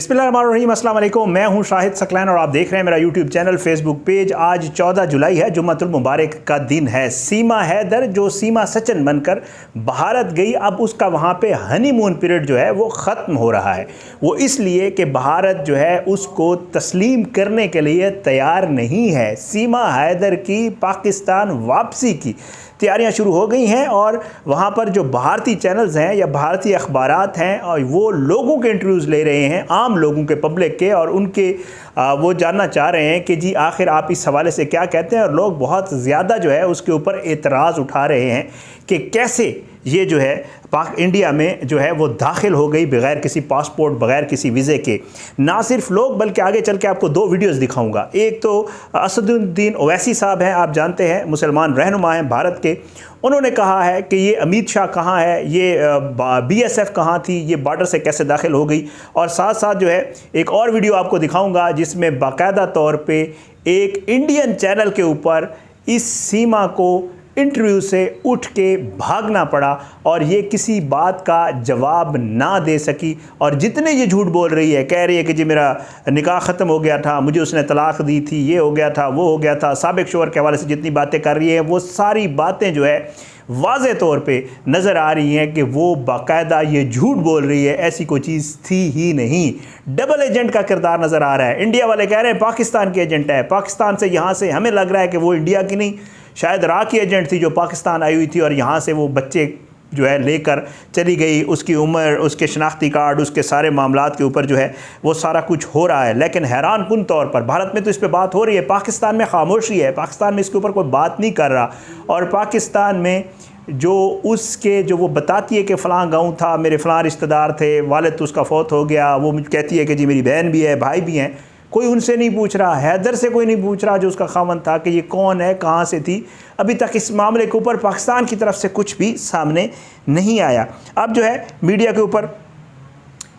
बिस्मिल्लाहिर्रहमानिर्रहीम, अस्सलाम वालेकुम। मैं हूं शाहिद सकलैन और आप देख रहे हैं मेरा यूट्यूब चैनल, फेसबुक पेज। आज 14 जुलाई है, जुम्मतुल मुबारक का दिन है। सीमा हैदर जो सीमा सचिन बनकर भारत गई, अब उसका वहां पे हनीमून पीरियड जो है वो ख़त्म हो रहा है। वो इसलिए कि भारत जो है उसको तस्लीम करने के लिए तैयार नहीं है। सीमा हैदर की पाकिस्तान वापसी की तैयारियां शुरू हो गई हैं और वहाँ पर जो भारतीय चैनल्स हैं या भारतीय अखबारात हैं और वो लोगों के इंटरव्यूज़ ले रहे हैं, आम लोगों के, पब्लिक के, और उनके वो जानना चाह रहे हैं कि जी आखिर आप इस हवाले से क्या कहते हैं। और लोग बहुत ज़्यादा जो है उसके ऊपर एतराज़ उठा रहे हैं कि कैसे ये जो है इंडिया में जो है वो दाखिल हो गई बग़ैर किसी पासपोर्ट, बग़ैर किसी वीज़े के। ना सिर्फ लोग बल्कि आगे चल के आपको दो वीडियोस दिखाऊंगा। एक तो असदुद्दीन ओवैसी साहब हैं, आप जानते हैं मुसलमान रहनुमा हैं भारत के। उन्होंने कहा है कि ये अमित शाह कहाँ है, ये BSF कहाँ थी, ये बॉर्डर से कैसे दाखिल हो गई। और साथ साथ जो है एक और वीडियो आपको दिखाऊंगा जिसमें बाकायदा तौर पे एक इंडियन चैनल के ऊपर इस सीमा को इंटरव्यू से उठ के भागना पड़ा और ये किसी बात का जवाब ना दे सकी। और जितने ये झूठ बोल रही है, कह रही है कि जी मेरा निकाह ख़त्म हो गया था, मुझे उसने तलाक दी थी, ये हो गया था, वो हो गया था, साबिक शोहर के हवाले से जितनी बातें कर रही है, वो सारी बातें जो है वाज़े तौर पे नज़र आ रही हैं कि वो बाकायदा ये झूठ बोल रही है। ऐसी कोई चीज़ थी ही नहीं। डबल एजेंट का किरदार नज़र आ रहा है। इंडिया वाले कह रहे हैं पाकिस्तान की एजेंट है, पाकिस्तान से यहाँ से हमें लग रहा है कि वो इंडिया की नहीं, शायद इराक की एजेंट थी जो पाकिस्तान आई हुई थी और यहाँ से वो बच्चे जो है लेकर चली गई। उसकी उम्र, उसके शनाख्ती कार्ड, उसके सारे मामलात के ऊपर जो है वो सारा कुछ हो रहा है। लेकिन हैरान कुन तौर पर भारत में तो इस पे बात हो रही है, पाकिस्तान में खामोशी है, पाकिस्तान में इसके ऊपर कोई बात नहीं कर रहा। और पाकिस्तान में जो उसके जो वो बताती है कि फ़लाँ गाँव था, मेरे फ़लाँ रिश्तेदार थे, वालिद तो उसका फौत हो गया, वो मुझे कहती है कि जी मेरी बहन भी है, भाई भी हैं, कोई उनसे नहीं पूछ रहा। हैदर से कोई नहीं पूछ रहा जो उसका खामन था कि ये कौन है, कहाँ से थी। अभी तक इस मामले के ऊपर पाकिस्तान की तरफ से कुछ भी सामने नहीं आया। अब जो है मीडिया के ऊपर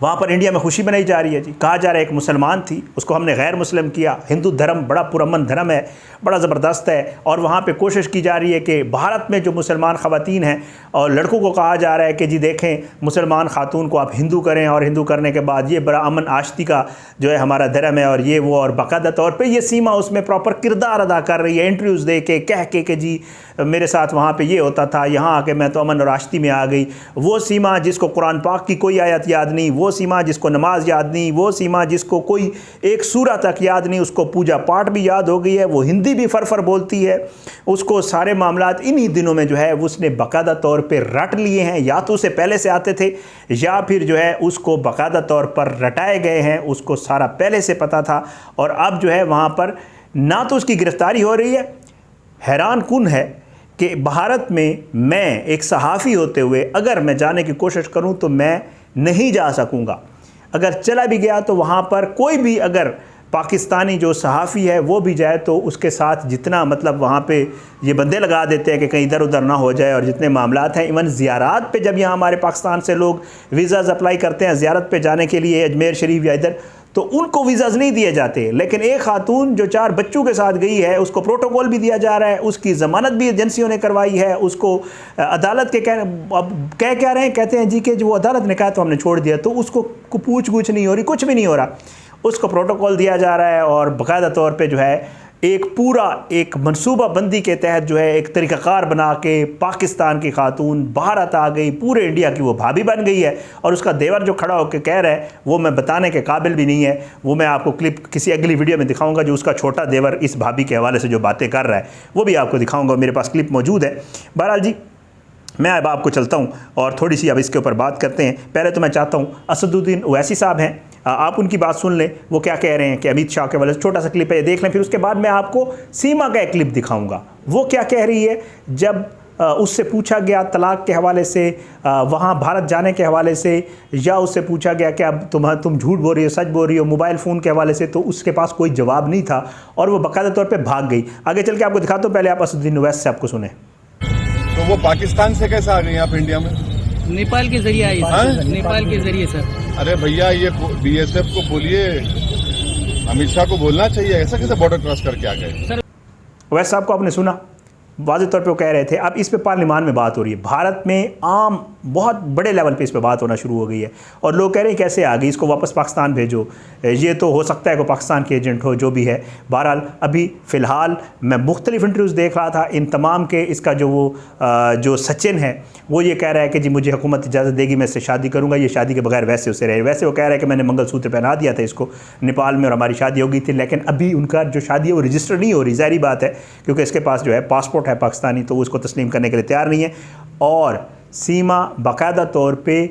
वहाँ पर इंडिया में खुशी मनाई जा रही है जी। कहा जा रहा है एक मुसलमान थी, उसको हमने गैर मुस्लिम किया। हिंदू धर्म बड़ा पुरअमन धर्म है, बड़ा ज़बरदस्त है। और वहाँ पे कोशिश की जा रही है कि भारत में जो मुसलमान ख़वातीन हैं और लड़कों को कहा जा रहा है कि जी देखें मुसलमान ख़ातून को आप हिंदू करें और हिंदू करने के बाद ये बड़ा अमन आश्ती का जो है हमारा धर्म है और ये वो। और बाकायदा तौर पर ये सीमा उसमें प्रॉपर किरदार अदा कर रही है, इंटरव्यूज़ दे के कह के जी मेरे साथ वहाँ पे ये होता था, यहाँ आके मैं तो अमन और आश्ती में आ गई। वो सीमा जिसको कुरान पाक की कोई आयत याद नहीं, वो सीमा जिसको नमाज याद नहीं, वो सीमा जिसको कोई एक सूरा तक याद नहीं, उसको पूजा पाठ भी याद हो गई है, वो हिंदी भी फर बोलती है, उसको सारे मामलात इन्हीं दिनों में जो है उसने बाकायदा तौर पे रट लिए हैं। या तो उसे पहले से आते थे या फिर जो है उसको बाकायदा तौर पर रटाए गए हैं, उसको सारा पहले से पता था। और अब जो है वहाँ पर ना तो उसकी गिरफ्तारी हो रही है। हैरान कुन है कि भारत में मैं एक सहाफ़ी होते हुए अगर मैं जाने की कोशिश करूं तो मैं नहीं जा सकूंगा। अगर चला भी गया तो वहां पर कोई भी अगर पाकिस्तानी जो सहाफ़ी है वो भी जाए तो उसके साथ जितना मतलब वहाँ पे ये बंदे लगा देते हैं कि कहीं इधर उधर ना हो जाए। और जितने मामलात हैं, इवन ज़ियारत पे जब यहाँ हमारे पाकिस्तान से लोग वीज़ाज़ अप्लाई करते हैं ज़ियारत पे जाने के लिए अजमेर शरीफ या इधर, तो उनको वीज़ाज़ नहीं दिए जाते। लेकिन एक खातून जो 4 बच्चों के साथ गई है उसको प्रोटोकॉल भी दिया जा रहा है, उसकी ज़मानत भी एजेंसियों ने करवाई है, उसको अदालत के अब कह क्या रहे हैं, कहते हैं जी कि जो वो अदालत ने कहा तो हमने छोड़ दिया, तो उसको पूछ गूछ नहीं हो रही, कुछ भी नहीं हो रहा, उसको प्रोटोकॉल दिया जा रहा है। और बाकायदा तौर पे जो है एक पूरा एक मनसूबा बंदी के तहत जो है एक तरीक़ाकार बना के पाकिस्तान की खातून भारत आ गई, पूरे इंडिया की वो भाभी बन गई है। और उसका देवर जो खड़ा होकर कह रहा है वो मैं बताने के काबिल भी नहीं है। वो मैं आपको क्लिप किसी अगली वीडियो में दिखाऊंगा जो उसका छोटा देवर इस भाभी के हवाले से जो बातें कर रहा है वो भी आपको दिखाऊंगा, मेरे पास क्लिप मौजूद है। बहरहाल जी मैं अब आपको चलता हूँ और थोड़ी सी अब इसके ऊपर बात करते हैं। पहले तो मैं चाहता हूँ असदुद्दीन ओवैसी साहब हैं, आप उनकी बात सुन लें, वो क्या कह रहे हैं कि अमित शाह के वाले छोटा सा क्लिप है, देख लें। फिर उसके बाद मैं आपको सीमा का एक क्लिप दिखाऊंगा, वो क्या कह रही है जब उससे पूछा गया तलाक के हवाले से, वहाँ भारत जाने के हवाले से, या उससे पूछा गया कि अब तुम झूठ बोल रही हो, सच बोल रही हो, मोबाइल फ़ोन के हवाले से, तो उसके पास कोई जवाब नहीं था और वो बाकायदा तौर पर भाग गई। आगे चल के आपको दिखाता हूँ, पहले आप असदुद्दीन ओवैसी साहब को सुने। तो वो पाकिस्तान से कैसे आ गई आप इंडिया में? नेपाल के जरिए आई सर, नेपाल के जरिए सर। अरे भैया ये BSF को बोलिए, अमित शाह को बोलना चाहिए, ऐसा कैसे बॉर्डर क्रॉस करके आ गए? ओवैसी साहब को आपने सुना, वाज़ेह तौर पे वो कह रहे थे। अब इस पे पार्लिमान में बात हो रही है, भारत में आम बहुत बड़े लेवल पे इस पे बात होना शुरू हो गई है और लोग कह रहे हैं कैसे आ गई, इसको वापस पाकिस्तान भेजो, ये तो हो सकता है कि पाकिस्तान के एजेंट हो, जो भी है। बहरहाल अभी फ़िलहाल मैं मुख्तलिफ इंटरव्यूज़ देख रहा था इन तमाम के, इसका जो सचिन है वो ये कह रहा है कि जी मुझे हुकूमत इजाज़त देगी मैं इससे शादी करूँगा, ये शादी के बगैर वैसे उसे रहे। वैसे वो कह रहा है कि मैंने मंगलसूत्र पहना दिया था इसको नेपाल में और हमारी शादी हो गई थी, लेकिन अभी उनका जो शादी है वो रजिस्टर नहीं हो रही। ज़ाहिर बात है क्योंकि इसके पास जो है पासपोर्ट है पाकिस्तानी, तो वो उसको तस्लीम करने के लिए तैयार नहीं है। और सीमा बाकायदा तौर पे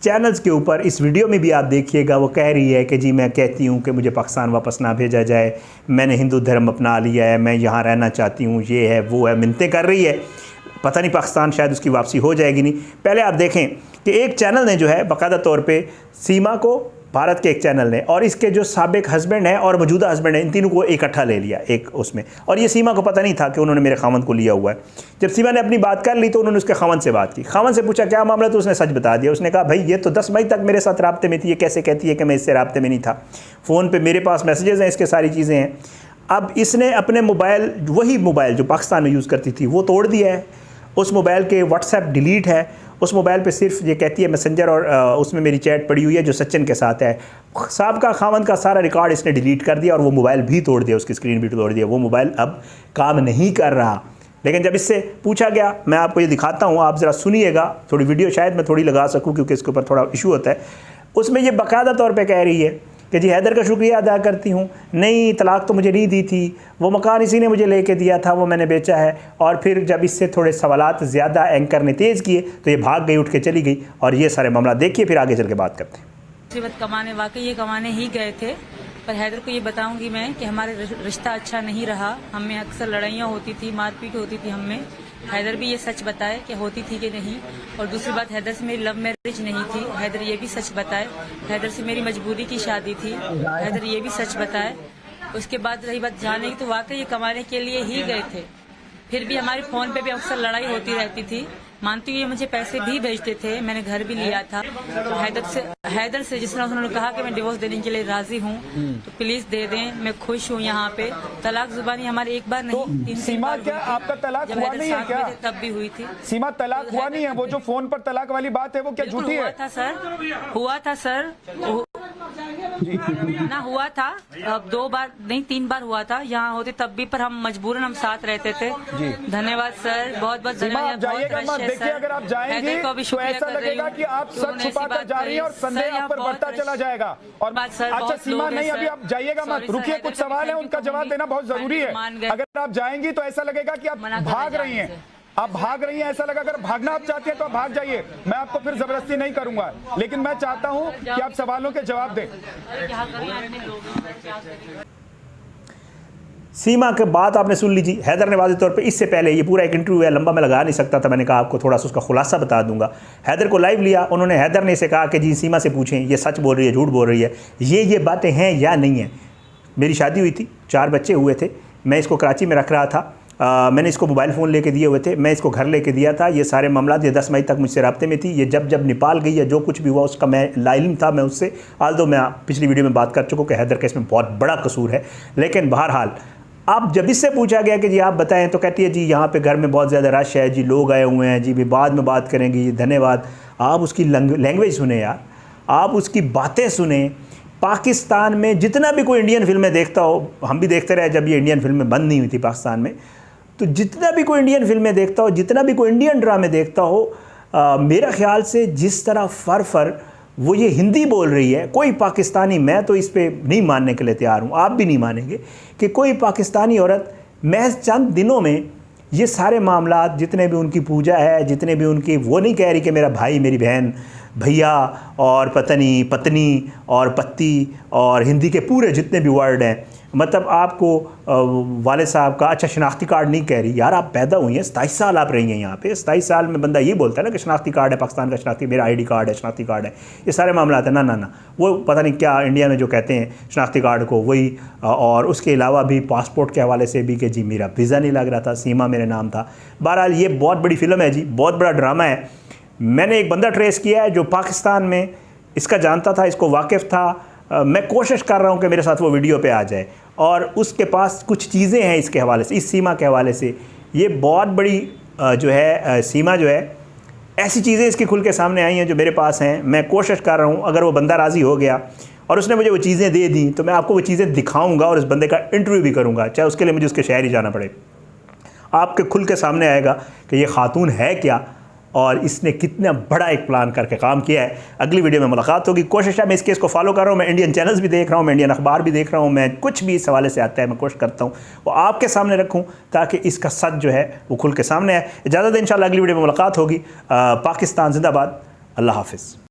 चैनल्स के ऊपर, इस वीडियो में भी आप देखिएगा, वो कह रही है कि जी मैं कहती हूँ कि मुझे पाकिस्तान वापस ना भेजा जाए, मैंने हिंदू धर्म अपना लिया है, मैं यहाँ रहना चाहती हूँ, ये है वो है, मिन्नतें कर रही है। पता नहीं पाकिस्तान शायद उसकी वापसी हो जाएगी नहीं। पहले आप देखें कि एक चैनल ने जो है बाकायदा तौर पे सीमा को, भारत के एक चैनल ने, और इसके जो साबिक हस्बैंड हैं और मौजूदा हस्बैंड हैं, इन तीनों को इकट्ठा ले लिया एक उसमें। और ये सीमा को पता नहीं था कि उन्होंने मेरे खामन को लिया हुआ है। जब सीमा ने अपनी बात कर ली तो उन्होंने उसके खामन से बात की, खामन से पूछा क्या मामला, तो उसने सच बता दिया। उसने कहा भाई ये तो 10 मई तक मेरे साथ राब्ते में थी, ये कैसे कहती है कि मैं इससे राब्ते में नहीं था, फ़ोन पर मेरे पास मैसेजेस हैं, इसके सारी चीज़ें हैं। अब इसने अपने मोबाइल, वही मोबाइल जो पाकिस्तान में यूज़ करती थी वो तोड़ दिया है, उस मोबाइल के व्हाट्सएप डिलीट है, उस मोबाइल पे सिर्फ ये कहती है मैसेंजर और उसमें मेरी चैट पड़ी हुई है जो सचिन के साथ है। साबका खामन का सारा रिकॉर्ड इसने डिलीट कर दिया और वो मोबाइल भी तोड़ दिया, उसकी स्क्रीन भी तोड़ दिया। वो मोबाइल अब काम नहीं कर रहा। लेकिन जब इससे पूछा गया, मैं आपको ये दिखाता हूँ, आप ज़रा सुनिएगा, थोड़ी वीडियो शायद मैं थोड़ी लगा सकूँ क्योंकि इसके ऊपर थोड़ा इशू होता है। उसमें ये बाकायदा तौर पर कह रही है कि जी हैदर का शुक्रिया अदा करती हूँ, नहीं तलाक तो मुझे नहीं दी थी, वो मकान इसी ने मुझे लेके दिया था, वो मैंने बेचा है। और फिर जब इससे थोड़े सवालात ज़्यादा एंकर ने तेज़ किए तो ये भाग गई, उठ के चली गई। और ये सारे मामला देखिए, फिर आगे चल के बात करते हैं। मुसीबत कमाने वाकई ये कमाने ही गए थे, पर हैदर को ये बताऊंगी मैं कि हमारे रिश्ता अच्छा नहीं रहा, हमें अक्सर लड़ाइयाँ होती थी, मारपीट होती थी हमें। हैदर भी ये सच बताए कि होती थी कि नहीं। और दूसरी बात, हैदर से मेरी लव मैरिज नहीं थी, हैदर ये भी सच बताए। हैदर से मेरी मजबूरी की शादी थी, हैदर ये भी सच बताए। उसके बाद रही बात जाने की, तो वाकई ये कमाने के लिए ही गए थे। फिर भी हमारे फ़ोन पे भी अक्सर लड़ाई होती रहती थी। मानती हूँ ये मुझे पैसे भी भेजते थे, मैंने घर भी लिया था। हैदर से जिस तरह उन्होंने कहा कि मैं डिवोर्स देने के लिए राजी हूँ, तो प्लीज दे दें, मैं खुश हूँ यहाँ पे। तलाक जुबानी हमारी एक बार नहीं, तो सीमा क्या आपका तलाक हुआ नहीं है क्या? तब भी हुई थी सीमा, तलाक हुआ नहीं है? वो जो फोन पर तलाक वाली बात है वो क्या झूठी है? हुआ था सर ना, हुआ था। अब 2 बार नहीं 3 बार हुआ था, यहाँ होते तब भी, पर हम मजबूरन हम साथ रहते थे। धन्यवाद सर, बहुत बहुत धन्यवाद। देखिए अगर आप जाएंगी तो ऐसा लगेगा कि आप सच छुपा कर जा रही हैं और संदेह आप पर बढ़ता चला जाएगा। और अच्छा सीमा, नहीं अभी आप जाइएगा मत, रुकिए, कुछ सवाल है उनका जवाब देना बहुत जरूरी है। अगर आप जाएंगी तो ऐसा लगेगा कि आप भाग रही हैं, आप भाग रही हैं, ऐसा लगा। अगर भागना आप चाहती हैं तो आप भाग जाइए, मैं आपको फिर जबरदस्ती नहीं करूंगा, लेकिन मैं चाहता हूं कि आप सवालों के जवाब दें। सीमा के बात आपने सुन लीजिए। हैदर ने वाज़ेह तौर पे, इससे पहले ये पूरा एक इंटरव्यू है, लंबा मैं लगा नहीं सकता था, मैंने कहा आपको थोड़ा सा उसका खुलासा बता दूंगा। हैदर को लाइव लिया उन्होंने, हैदर ने इसे कहा कि जी सीमा से पूछें ये सच बोल रही है झूठ बोल रही है, ये बातें हैं या नहीं है। मेरी शादी हुई थी, 4 बच्चे हुए थे, मैं इसको कराची में रख रहा था, मैंने इसको मोबाइल फ़ोन लेके दिए हुए थे, मैं इसको घर लेके दिया था। ये सारे मामला ये 10 मई तक मुझसे राब्ते में थी। ये जब नेपाल गई या जो कुछ भी हुआ उसका मैं लाइम था, मैं उससे आल्दो मैं पिछली वीडियो में बात कर चुका हूँ कि हैदर का इसमें बहुत बड़ा कसूर है। लेकिन बहरहाल अब जब इससे पूछा गया कि जी आप बताएं, तो कहती है जी यहाँ पे घर में बहुत ज़्यादा रश है जी, लोग आए हुए हैं जी, भी बाद में बात करेंगे, धन्यवाद। आप उसकी लैंग्वेज सुने यार, आप उसकी बातें सुने। पाकिस्तान में जितना भी कोई इंडियन फिल्में देखता हो, हम भी देखते रहे जब ये इंडियन फिल्में बंद नहीं हुई थी पाकिस्तान में, तो जितना भी कोई इंडियन फिल्में देखता हो, जितना भी कोई इंडियन ड्रामे देखता हो, मेरा ख्याल से जिस तरह फर वो ये हिंदी बोल रही है, कोई पाकिस्तानी, मैं तो इस पे नहीं मानने के लिए तैयार हूँ, आप भी नहीं मानेंगे कि कोई पाकिस्तानी औरत महज चंद दिनों में ये सारे मामला, जितने भी उनकी पूजा है, जितने भी उनकी, वो नहीं कह रही कि मेरा भाई, मेरी बहन, भैया और पत्नी, पत्नी और पति और हिंदी के पूरे जितने भी वर्ड हैं, मतलब आपको वाले साहब का अच्छा शनाख्ती कार्ड नहीं कह रही। यार आप पैदा हुई हैं, 27 साल आप रही हैं यहाँ पे, 27 साल में बंदा ये बोलता है ना कि शनाख्ती कार्ड है, पाकिस्तान का शनाख्ती, मेरा आईडी कार्ड है, शनाख्ती कार्ड है, ये सारे मामला आते हैं। ना वो पता नहीं क्या इंडिया में जो कहते हैं शनाख्ती कार्ड को, वही। और उसके अलावा भी पासपोर्ट के हवाले से भी कि जी मेरा वीज़ा नहीं लग रहा था, सीमा मेरा नाम था। बहरहाल ये बहुत बड़ी फिल्म है जी, बहुत बड़ा ड्रामा है। मैंने एक बंदा ट्रेस किया है जो पाकिस्तान में इसका जानता था, इसको वाकिफ़ था। मैं कोशिश कर रहा हूँ कि मेरे साथ वो वीडियो पे आ जाए, और उसके पास कुछ चीज़ें हैं इसके हवाले से, इस सीमा के हवाले से ये बहुत बड़ी जो है सीमा जो है, ऐसी चीज़ें इसकी खुल के सामने आई हैं जो मेरे पास हैं। मैं कोशिश कर रहा हूँ, अगर वो बंदा राज़ी हो गया और उसने मुझे वो चीज़ें दे दी तो मैं आपको वो चीज़ें दिखाऊंगा और उस बंदे का इंटरव्यू भी करूंगा, चाहे उसके लिए मुझे उसके शहर ही जाना पड़े। आपके खुल के सामने आएगा कि ये खातून है क्या और इसने कितना बड़ा एक प्लान करके काम किया है। अगली वीडियो में मुलाकात होगी। कोशिश है, मैं इस केस को फॉलो कर रहा हूँ, मैं इंडियन चैनल्स भी देख रहा हूँ, मैं इंडियन अखबार भी देख रहा हूँ, मैं कुछ भी इस हवाले से आता है मैं कोशिश करता हूँ वो आपके सामने रखूँ ताकि इसका सच जो है वो खुल के सामने आए। इजाज़त है, इंशाल्लाह अगली वीडियो में मुलाकात होगी। पाकिस्तान जिंदाबाद। अल्लाह हाफिज़।